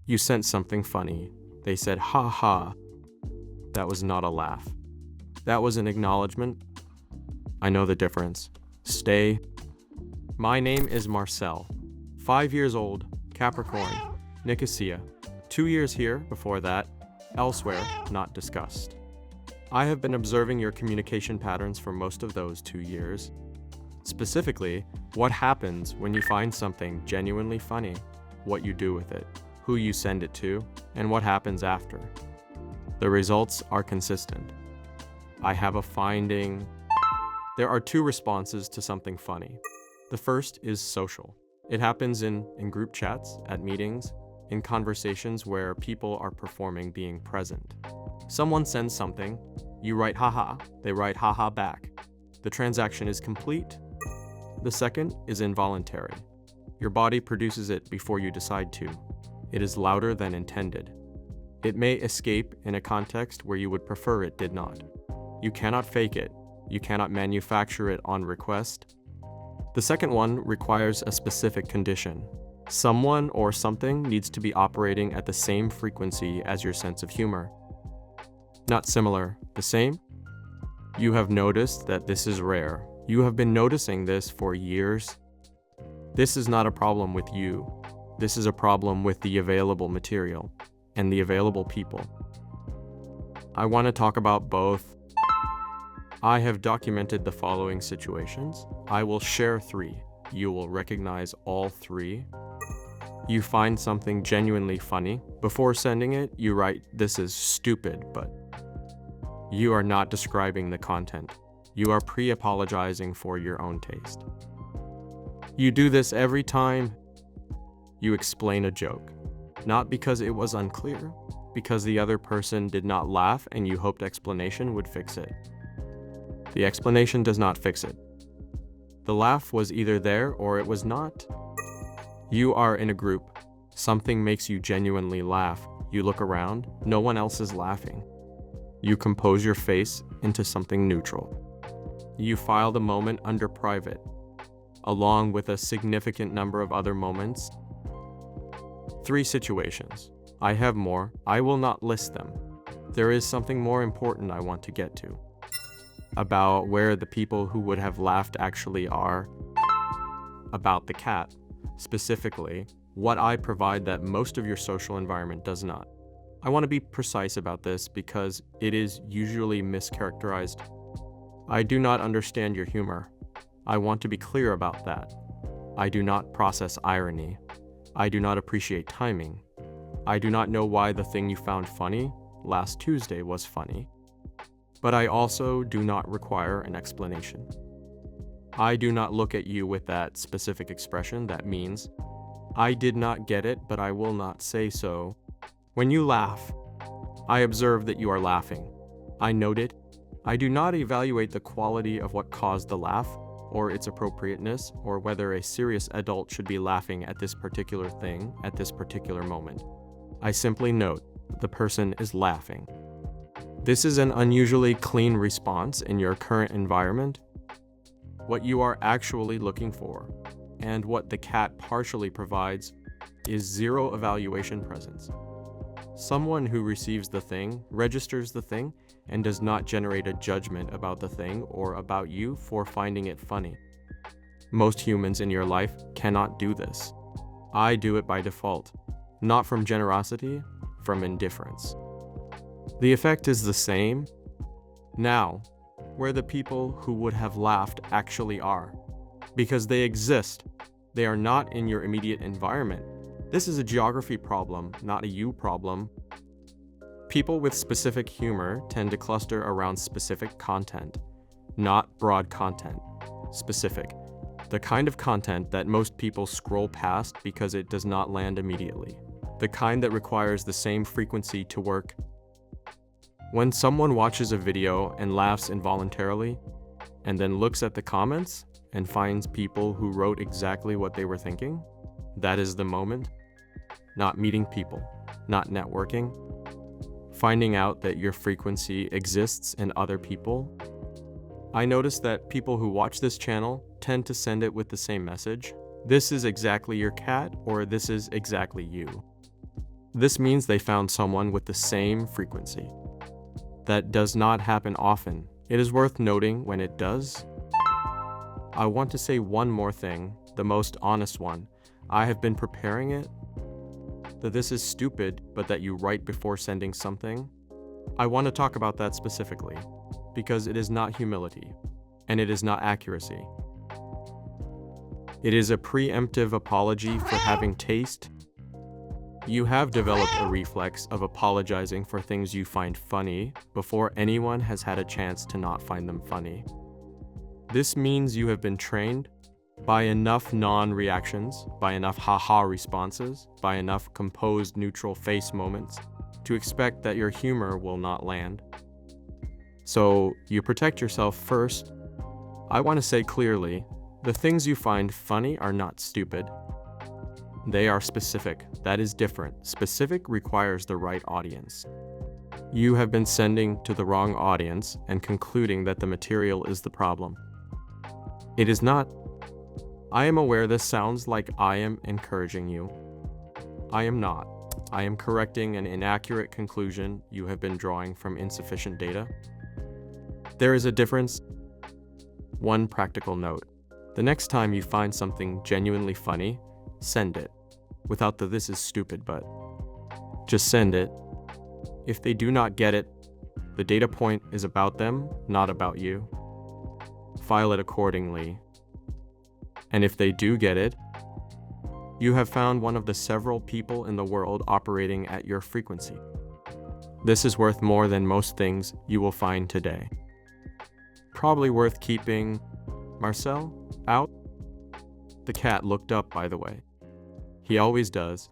You sent something funny. They said, ha ha. That was not a laugh. That was an acknowledgement. I know the difference. Stay. My name is Marcel. 5 years old, Capricorn, Nicosia. 2 years here, before that, elsewhere, not discussed. I have been observing your communication patterns for most of those 2 years. Specifically, what happens when you find something genuinely funny, what you do with it, who you send it to, and what happens after. The results are consistent. I have a finding. There are 2 responses to something funny. The first is social. It happens in group chats, at meetings, in conversations where people are performing being present. Someone sends something, you write haha, they write haha back. The transaction is complete. The second is involuntary. Your body produces it before you decide to. It is louder than intended. It may escape in a context where you would prefer it did not. You cannot fake it. You cannot manufacture it on request. The second one requires a specific condition. Someone or something needs to be operating at the same frequency as your sense of humor. Not similar, the same? You have noticed that this is rare. You have been noticing this for years. This is not a problem with you. This is a problem with the available material and the available people. I want to talk about both. I have documented the following situations. I will share 3. You will recognize all 3. You find something genuinely funny. Before sending it, you write, "This is stupid," but you are not describing the content. You are pre-apologizing for your own taste. You do this every time you explain a joke. Not because it was unclear, because the other person did not laugh and you hoped explanation would fix it. The explanation does not fix it. The laugh was either there or it was not. You are in a group. Something makes you genuinely laugh. You look around, no one else is laughing. You compose your face into something neutral. You file the moment under private, along with a significant number of other moments. 3 situations. I have more. I will not list them. There is something more important I want to get to. About where the people who would have laughed actually are. About the cat. Specifically, what I provide that most of your social environment does not. I want to be precise about this because it is usually mischaracterized. I do not understand your humor. I want to be clear about that. I do not process irony. I do not appreciate timing. I do not know why the thing you found funny last Tuesday was funny. But I also do not require an explanation. I do not look at you with that specific expression that means, I did not get it, but I will not say so. When you laugh, I observe that you are laughing. I note it. I do not evaluate the quality of what caused the laugh, or its appropriateness, or whether a serious adult should be laughing at this particular thing at this particular moment. I simply note the person is laughing. This is an unusually clean response in your current environment. What you are actually looking for, and what the cat partially provides, is 0 evaluation presence. Someone who receives the thing, registers the thing, and does not generate a judgment about the thing or about you for finding it funny. Most humans in your life cannot do this. I do it by default, not from generosity, from indifference. The effect is the same. Now, where the people who would have laughed actually are, because they exist. They are not in your immediate environment. This is a geography problem, not a you problem. People with specific humor tend to cluster around specific content, not broad content. Specific. The kind of content that most people scroll past because it does not land immediately. The kind that requires the same frequency to work. When someone watches a video and laughs involuntarily, and then looks at the comments and finds people who wrote exactly what they were thinking, that is the moment. Not meeting people, not networking. Finding out that your frequency exists in other people. I notice that people who watch this channel tend to send it with the same message. This is exactly your cat, or this is exactly you. This means they found someone with the same frequency. That does not happen often. It is worth noting when it does. I want to say one more thing, the most honest one. I have been preparing it, that this is stupid, but that you write before sending something. I want to talk about that specifically, because it is not humility, and it is not accuracy. It is a preemptive apology for having taste. You have developed a reflex of apologizing for things you find funny before anyone has had a chance to not find them funny. This means you have been trained by enough non-reactions, by enough haha responses, by enough composed neutral face moments to expect that your humor will not land. So you protect yourself first. I want to say clearly, the things you find funny are not stupid. They are specific. That is different. Specific requires the right audience. You have been sending to the wrong audience and concluding that the material is the problem. It is not. I am aware this sounds like I am encouraging you. I am not. I am correcting an inaccurate conclusion you have been drawing from insufficient data. There is a difference. One practical note. The next time you find something genuinely funny, send it. Without the "this is stupid, but." Just send it. If they do not get it, the data point is about them, not about you. File it accordingly. And if they do get it, you have found one of the several people in the world operating at your frequency. This is worth more than most things you will find today. Probably worth keeping Marcel out. The cat looked up, by the way. He always does.